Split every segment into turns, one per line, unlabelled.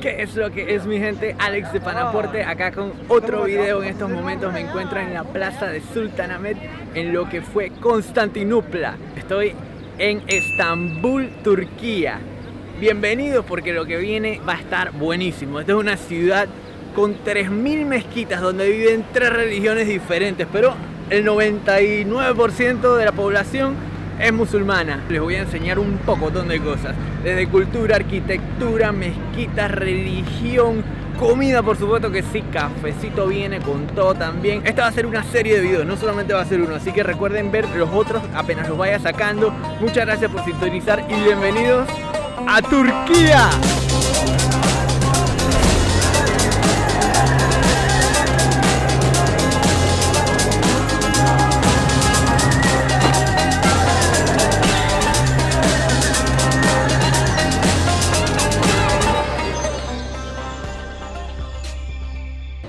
¿Qué es lo que es, mi gente? Alex de Panaporte, acá con otro video. En estos momentos me encuentro en la plaza de Sultanahmet, en lo que fue Constantinopla. Estoy en Estambul, Turquía. Bienvenidos, porque lo que viene va a estar buenísimo. Esta es una ciudad con 3000 mezquitas donde viven 3 religiones diferentes, pero el 99% de la población es musulmana. Les voy a enseñar un pocotón de cosas, desde cultura, arquitectura, mezquitas, religión, comida, por supuesto que sí, cafecito viene con todo también. Esta va a ser una serie de videos, no solamente va a ser uno, así que recuerden ver los otros apenas los vaya sacando. Muchas gracias por sintonizar y bienvenidos a Turquía.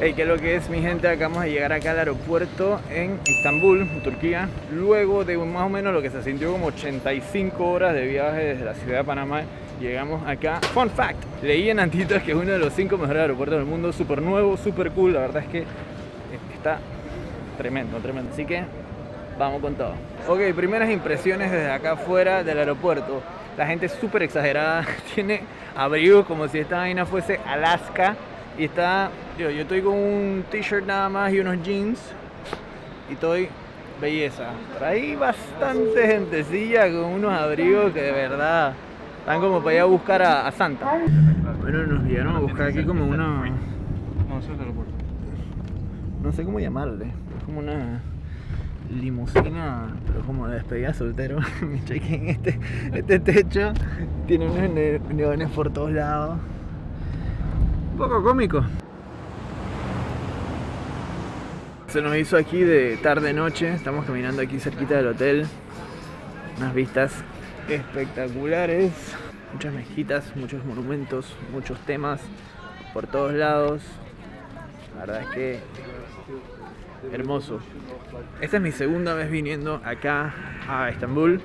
Hey, ¿qué es lo que es, mi gente? Acabamos de llegar acá al aeropuerto en Estambul, Turquía, luego de más o menos lo que se sintió como 85 horas de viaje desde la ciudad de Panamá. Llegamos acá. Fun fact, leí en Antitas que es uno de los 5 mejores aeropuertos del mundo, súper nuevo, súper cool. La verdad es que está tremendo, tremendo. Así que vamos con todo. Ok, primeras impresiones desde acá afuera del aeropuerto. La gente es súper exagerada, tiene abrigos como si esta vaina fuese Alaska. Y está, yo estoy con un t-shirt nada más y unos jeans y estoy belleza. Por ahí bastante gentecilla con unos abrigos que de verdad están como para ir a buscar a Santa. Bueno, nos vinieron a buscar aquí como una... no sé cómo llamarle. Es como una limusina, pero como de despedida soltero. Me chequen este techo. Tiene unos neones por todos lados. Un poco cómico. Se nos hizo aquí de tarde-noche. Estamos caminando aquí cerquita del hotel. Unas vistas espectaculares. Muchas mezquitas, muchos monumentos, muchos temas por todos lados. La verdad es que hermoso. Esta es mi segunda vez viniendo acá a Estambul.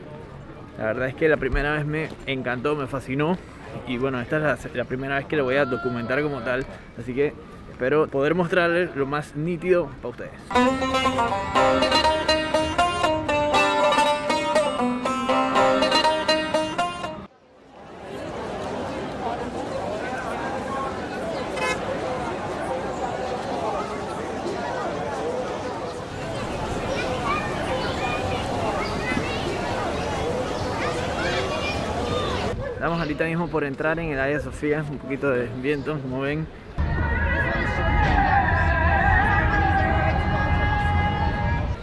La verdad es que la primera vez me encantó, me fascinó. Y bueno, esta es la primera vez que lo voy a documentar como tal, así que espero poder mostrarles lo más nítido para ustedes. Estamos ahorita mismo por entrar en el Hagia Sofía, un poquito de viento, como ven.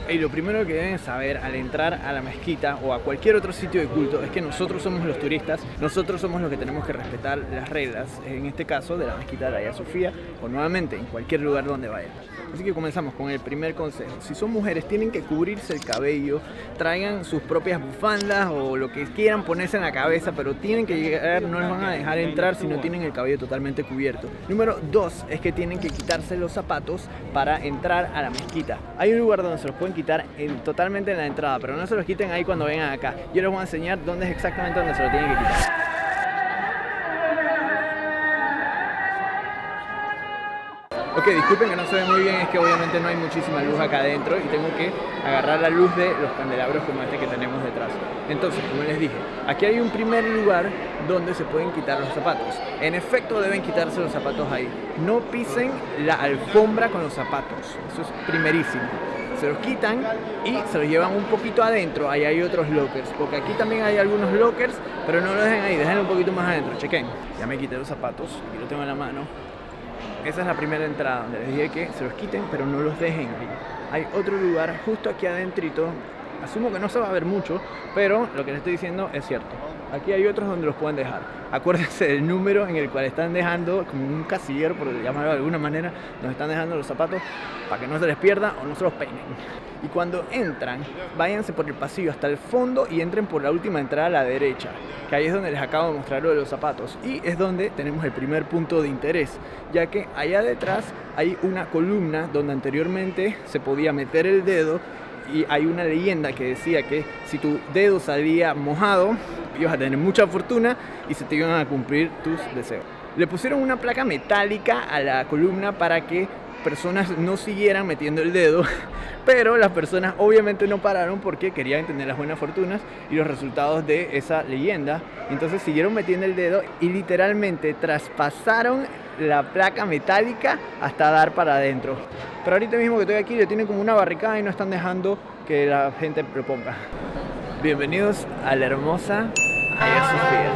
Y lo primero que deben saber al entrar a la mezquita o a cualquier otro sitio de culto es que nosotros somos los turistas, nosotros somos los que tenemos que respetar las reglas, en este caso de la mezquita de la Hagia Sofía, o nuevamente en cualquier lugar donde vayan. Así que comenzamos con el primer consejo. Si son mujeres, tienen que cubrirse el cabello, traigan sus propias bufandas o lo que quieran ponerse en la cabeza, pero tienen que llegar, no les van a dejar entrar si no tienen el cabello totalmente cubierto. Número 2 es que tienen que quitarse los zapatos para entrar a la mezquita. Hay un lugar donde se los pueden quitar totalmente en la entrada, pero no se los quiten ahí cuando vengan acá. Yo les voy a enseñar dónde es exactamente donde se lo tienen que quitar. Ok, disculpen que no se ve muy bien, es que obviamente no hay muchísima luz acá adentro y tengo que agarrar la luz de los candelabros como este que tenemos detrás. Entonces, como les dije, aquí hay un primer lugar donde se pueden quitar los zapatos. En efecto, deben quitarse los zapatos ahí. No pisen la alfombra con los zapatos, eso es primerísimo. Se los quitan y se los llevan un poquito adentro. Ahí hay otros lockers, porque aquí también hay algunos lockers, pero no lo dejen ahí, déjenlo un poquito más adentro. Chequen, ya me quité los zapatos, aquí lo tengo en la mano. Esa es la primera entrada, donde les dije que se los quiten, pero no los dejen ahí. Hay otro lugar justo aquí adentrito. Asumo que no se va a ver mucho, pero lo que les estoy diciendo es cierto. Aquí hay otros donde los pueden dejar. Acuérdense del número en el cual están dejando, como un casillero, por llamarlo de alguna manera, donde están dejando los zapatos para que no se les pierda o no se los peinen. Y cuando entran, váyanse por el pasillo hasta el fondo y entren por la última entrada a la derecha, que ahí es donde les acabo de mostrar lo de los zapatos. Y es donde tenemos el primer punto de interés, ya que allá detrás hay una columna donde anteriormente se podía meter el dedo y hay una leyenda que decía que si tu dedo salía mojado, ibas a tener mucha fortuna y se te iban a cumplir tus deseos. Le pusieron una placa metálica a la columna para que personas no siguieran metiendo el dedo, pero las personas obviamente no pararon porque querían tener las buenas fortunas y los resultados de esa leyenda. Entonces siguieron metiendo el dedo y literalmente traspasaron la placa metálica hasta dar para adentro. Pero ahorita mismo que estoy aquí, le tienen como una barricada y no están dejando que la gente proponga. Bienvenidos a la hermosa Hagia Sofía.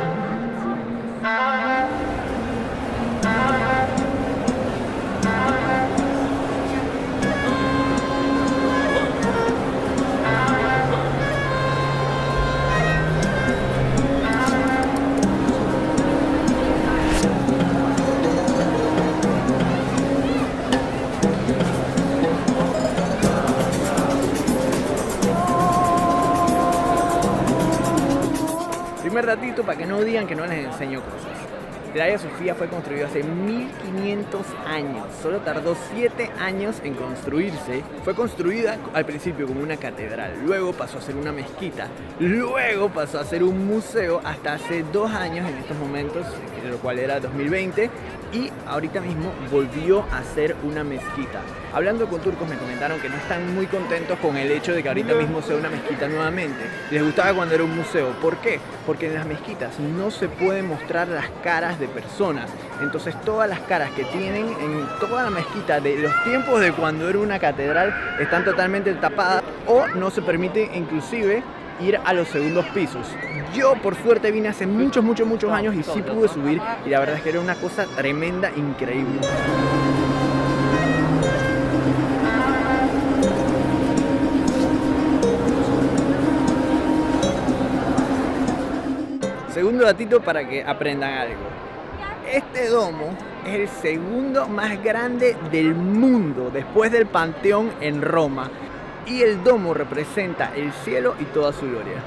Primer datito para que no digan que no les enseño cosas. La Hagia Sofía fue construida hace 1500 años, solo tardó 7 años en construirse. Fue construida al principio como una catedral, luego pasó a ser una mezquita, luego pasó a ser un museo hasta hace 2 años en estos momentos, lo cual era 2020, y ahorita mismo volvió a ser una mezquita. Hablando con turcos me comentaron que no están muy contentos con el hecho de que ahorita mismo sea una mezquita nuevamente. Les gustaba cuando era un museo. ¿Por qué? Porque en las mezquitas no se pueden mostrar las caras de personas. Entonces todas las caras que tienen en toda la mezquita de los tiempos de cuando era una catedral están totalmente tapadas o no se permite inclusive ir a los segundos pisos. Yo por suerte vine hace muchos años y sí pude subir y la verdad es que era una cosa tremenda, increíble. Segundo datito para que aprendan algo. Este domo es el segundo más grande del mundo después del Panteón en Roma. Y el domo representa el cielo y toda su gloria.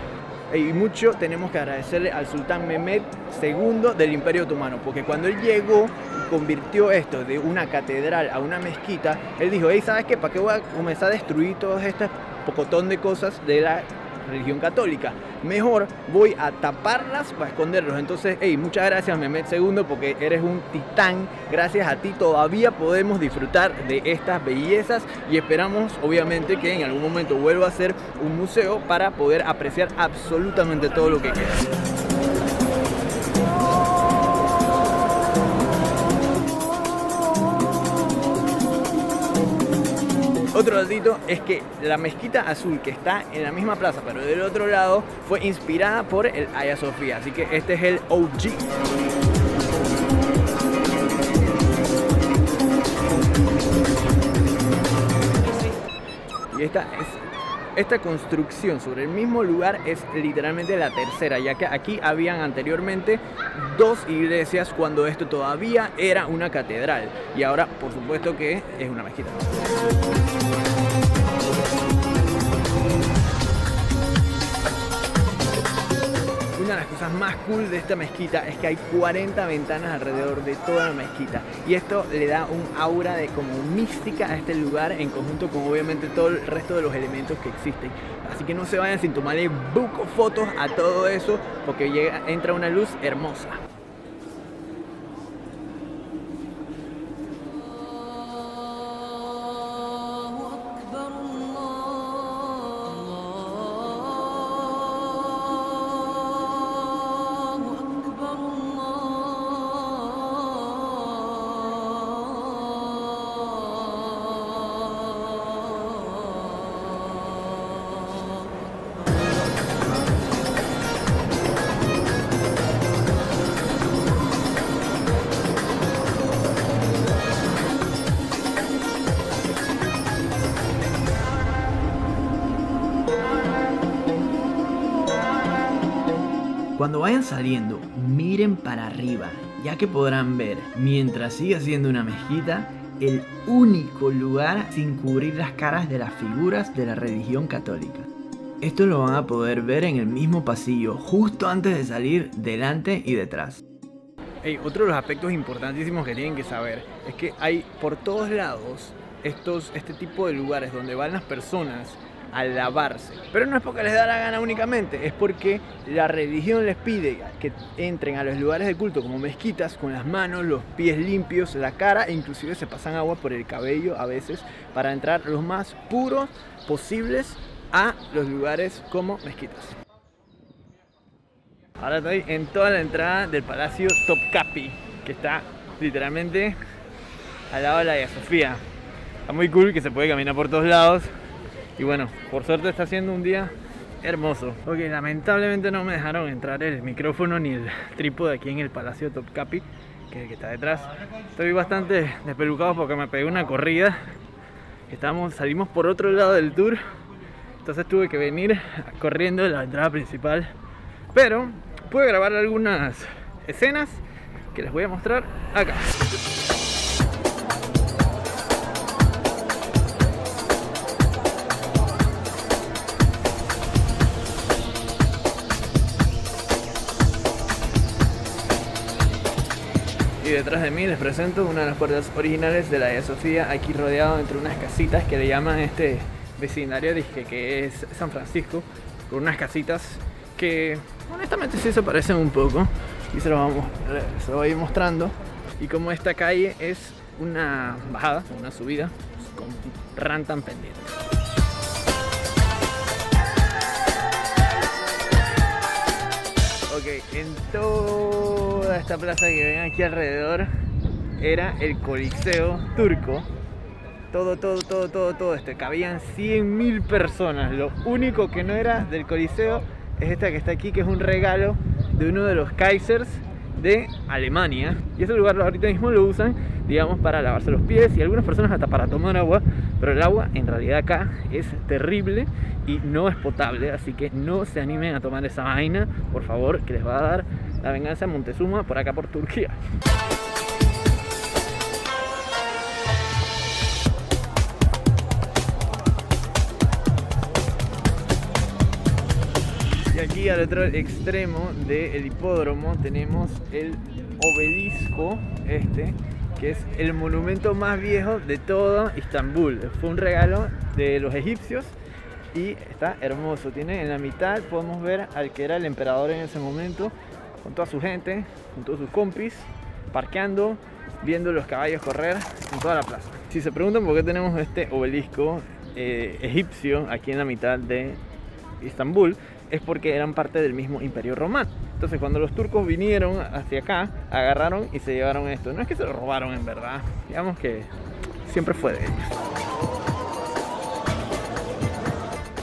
Y mucho tenemos que agradecerle al sultán Mehmed II del Imperio Otomano, porque cuando él llegó y convirtió esto de una catedral a una mezquita, él dijo, hey, ¿sabes qué? ¿Para qué voy a comenzar a destruir todas estas pocotón de cosas de la religión católica? Mejor voy a taparlas para esconderlos. Entonces, hey, muchas gracias Mehmed II porque eres un titán. Gracias a ti todavía podemos disfrutar de estas bellezas y esperamos obviamente que en algún momento vuelva a ser un museo para poder apreciar absolutamente todo lo que queda. Otro datito es que la mezquita azul que está en la misma plaza pero del otro lado fue inspirada por el Hagia Sofía, así que este es el OG. Y esta construcción sobre el mismo lugar es literalmente la tercera, ya que aquí habían anteriormente 2 iglesias cuando esto todavía era una catedral y ahora por supuesto que es una mezquita. Una de las cosas más cool de esta mezquita es que hay 40 ventanas alrededor de toda la mezquita y esto le da un aura de como mística a este lugar en conjunto con obviamente todo el resto de los elementos que existen. Así que no se vayan sin tomarle buco fotos a todo eso porque entra una luz hermosa. Cuando vayan saliendo, miren para arriba, ya que podrán ver, mientras sigue siendo una mezquita, el único lugar sin cubrir las caras de las figuras de la religión católica. Esto lo van a poder ver en el mismo pasillo, justo antes de salir delante y detrás. Otro de los aspectos importantísimos que tienen que saber es que hay por todos lados este tipo de lugares donde van las personas a lavarse. Pero no es porque les da la gana únicamente, es porque la religión les pide que entren a los lugares de culto como mezquitas con las manos, los pies limpios, la cara e inclusive se pasan agua por el cabello a veces para entrar los más puros posibles a los lugares como mezquitas. Ahora estoy en toda la entrada del Palacio Topkapi, que está literalmente al lado de la Hagia Sofía. Está muy cool, que se puede caminar por todos lados. Y bueno, por suerte está haciendo un día hermoso. Ok, lamentablemente no me dejaron entrar el micrófono ni el trípode aquí en el Palacio Topkapi, que está detrás. Estoy bastante despelucado porque me pegué una corrida. Salimos por otro lado del tour, entonces tuve que venir corriendo de la entrada principal. Pero pude grabar algunas escenas que les voy a mostrar acá. Y detrás de mí les presento una de las puertas originales de la Hagia Sofía, aquí rodeado entre unas casitas que le llaman este vecindario, dije que es San Francisco, con unas casitas que honestamente sí se parecen un poco y se lo voy a ir mostrando. Y como esta calle es una bajada, una subida con rantan pendiente. Ok, en toda esta plaza que ven aquí alrededor era el Coliseo turco. Todo esto. Cabían 100.000 personas. Lo único que no era del Coliseo es esta que está aquí, que es un regalo de uno de los Kaisers de Alemania. Y ese lugar ahorita mismo lo usan, digamos, para lavarse los pies y algunas personas hasta para tomar agua. Pero el agua en realidad acá es terrible y no es potable, así que no se animen a tomar esa vaina, por favor, que les va a dar la venganza de Montezuma por acá por Turquía. Y aquí al otro extremo del hipódromo tenemos el obelisco que es el monumento más viejo de todo Estambul. Fue un regalo de los egipcios y está hermoso. Tiene en la mitad, podemos ver al que era el emperador en ese momento, con toda su gente, con todos sus compis, parqueando, viendo los caballos correr en toda la plaza. Si se preguntan por qué tenemos este obelisco egipcio aquí en la mitad de Estambul, es porque eran parte del mismo Imperio Romano. Entonces cuando los turcos vinieron hacia acá, agarraron y se llevaron esto. No es que se lo robaron en verdad, digamos que siempre fue de ellos.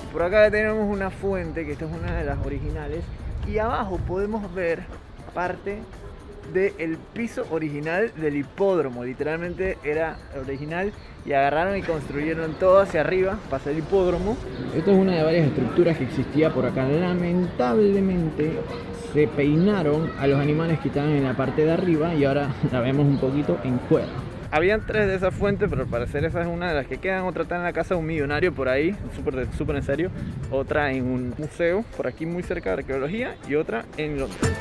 Y por acá tenemos una fuente, que esta es una de las originales, y abajo podemos ver parte del piso original del hipódromo. Literalmente era original y agarraron y construyeron todo hacia arriba para hacer el hipódromo. Esto es una de varias estructuras que existía por acá. Lamentablemente se peinaron a los animales que estaban en la parte de arriba y ahora la vemos un poquito en cuero. Habían 3 de esas fuentes, pero al parecer esa es una de las que quedan. Otra está en la casa de un millonario por ahí, súper en serio. Otra en un museo por aquí muy cerca de arqueología y otra en Londres.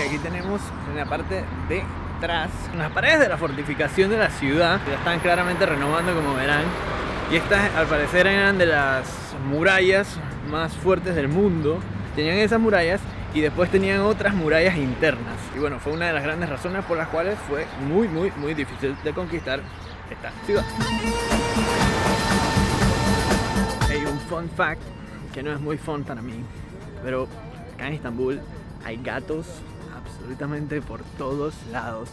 Aquí tenemos en la parte de atrás las paredes de la fortificación de la ciudad. La están claramente renovando, como verán. Y estas al parecer eran de las murallas más fuertes del mundo. Tenían esas murallas y después tenían otras murallas internas. Y bueno, fue una de las grandes razones por las cuales fue muy difícil de conquistar esta ciudad. Hay un fun fact que no es muy fun para mí, pero acá en Estambul hay gatos absolutamente por todos lados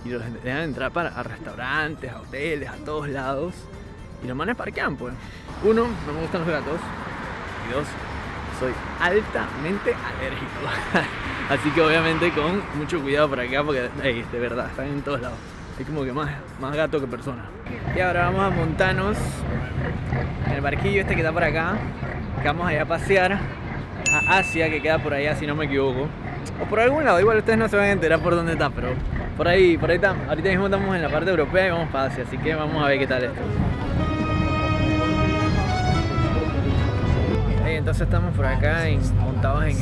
y los dejan entrar a restaurantes, a hoteles, a todos lados, y los manes parquean, pues. 1, no me gustan los gatos, y 2, soy altamente alérgico. Así que obviamente con mucho cuidado por acá, porque de verdad están en todos lados. Hay como que más gato que persona. Y ahora vamos a montarnos en el barquillo que está por acá, que vamos allá a pasear a Asia, que queda por allá si no me equivoco, o por algún lado. Igual ustedes no se van a enterar por dónde está, pero por ahí está. Ahorita mismo estamos en la parte europea y vamos para Asia, así que vamos a ver qué tal esto. Entonces estamos por acá montados en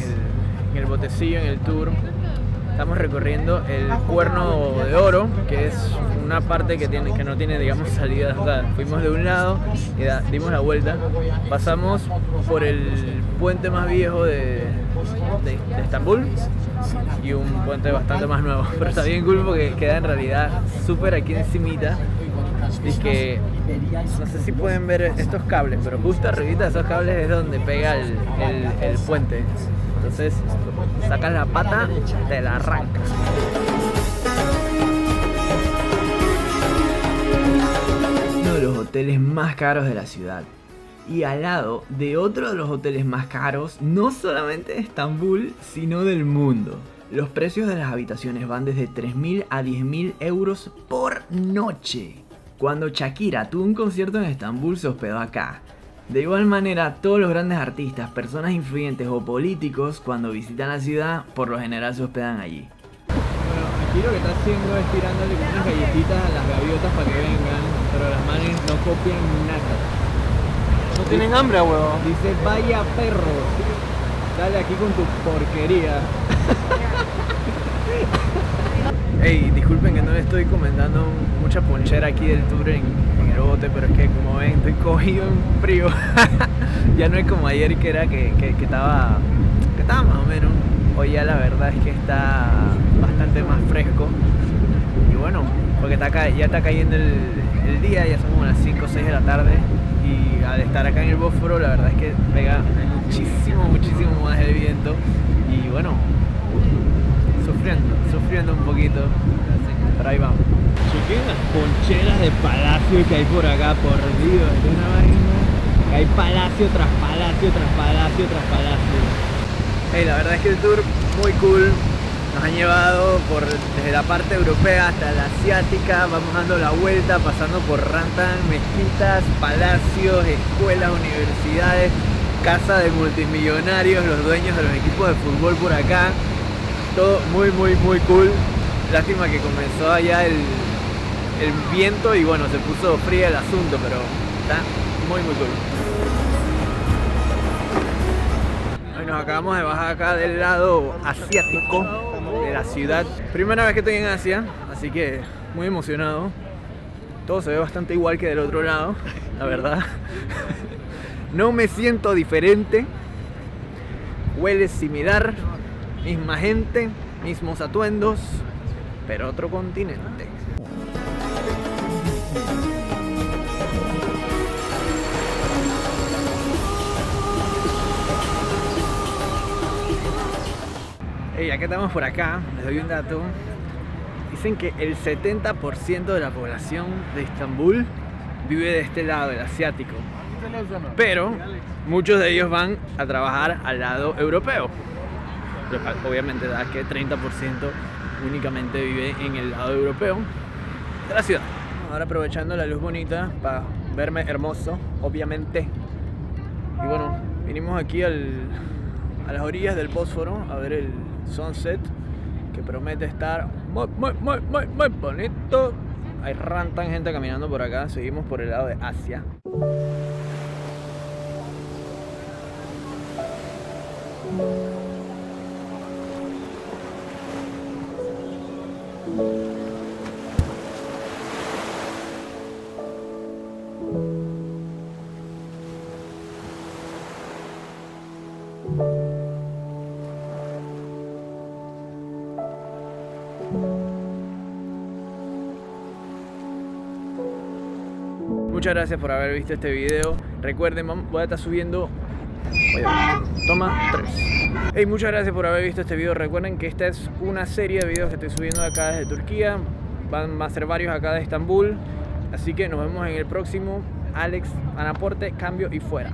el botecillo, en el tour, Estamos recorriendo el Cuerno de Oro, que es una parte que no tiene, digamos, salida. O sea, fuimos de un lado y dimos la vuelta. Pasamos por el puente más viejo de Estambul y un puente bastante más nuevo. Pero está bien cool porque queda en realidad súper aquí encimita. Y que no sé si pueden ver estos cables, pero justo arribita de esos cables es donde pega el puente. Entonces sacas la pata, te la arrancas. Uno de los hoteles más caros de la ciudad. Y al lado de otro de los hoteles más caros, no solamente de Estambul, sino del mundo. Los precios de las habitaciones van desde 3.000 a 10.000 euros por noche. Cuando Shakira tuvo un concierto en Estambul, se hospedó acá. De igual manera, todos los grandes artistas, personas influyentes o políticos, cuando visitan la ciudad, por lo general se hospedan allí. Bueno, aquí lo que está haciendo es tirándole como unas galletitas a las gaviotas para que vengan, pero las manes no copian nada.
¿No tienen hambre, huevo?
Dice, vaya perro, dale aquí con tu porquería. Hey, disculpen que no les estoy comentando mucha ponchera aquí del tour en el bote, pero es que como ven estoy cogido en frío. Ya no es como ayer que era que estaba más o menos. Hoy ya la verdad es que está bastante más fresco. Y bueno, porque ya está cayendo el día, ya son como las 5 o 6 de la tarde. Y al estar acá en el Bósforo la verdad es que pega muchísimo más el viento. Y bueno, sufriendo un poquito, pero ahí vamos. Chequen las poncheras de palacio que hay por acá, por Dios, es una vaina. Hay palacio tras palacio tras palacio tras palacio. Hey, la verdad es que el tour muy cool. Nos han llevado desde la parte europea hasta la asiática, vamos dando la vuelta, pasando por Rantan, mezquitas, palacios, escuelas, universidades, casa de multimillonarios, los dueños de los equipos de fútbol por acá. Todo muy cool. Lástima que comenzó allá el viento y bueno, se puso frío el asunto, pero está muy cool. Hoy nos acabamos de bajar acá del lado asiático de la ciudad. Primera vez que estoy en Asia, así que muy emocionado. Todo se ve bastante igual que del otro lado, la verdad. No me siento diferente. Huele similar. Misma gente, mismos atuendos, pero otro continente. Hey, ya que estamos por acá, les doy un dato. Dicen que el 70% de la población de Estambul vive de este lado, el asiático. Pero muchos de ellos van a trabajar al lado europeo. Obviamente da que 30% únicamente vive en el lado europeo de la ciudad. Ahora aprovechando la luz bonita para verme hermoso, obviamente. Y bueno, vinimos aquí a las orillas del Bósforo a ver el sunset, que promete estar muy bonito. Hay rantan gente caminando por acá. Seguimos por el lado de Asia. Muchas gracias por haber visto este video. Recuerden, voy a estar subiendo... Toma 3. Hey, muchas gracias por haber visto este video. Recuerden que esta es una serie de videos que estoy subiendo acá desde Turquía. Van a ser varios acá de Estambul. Así que nos vemos en el próximo. Alex Anaporte, cambio y fuera.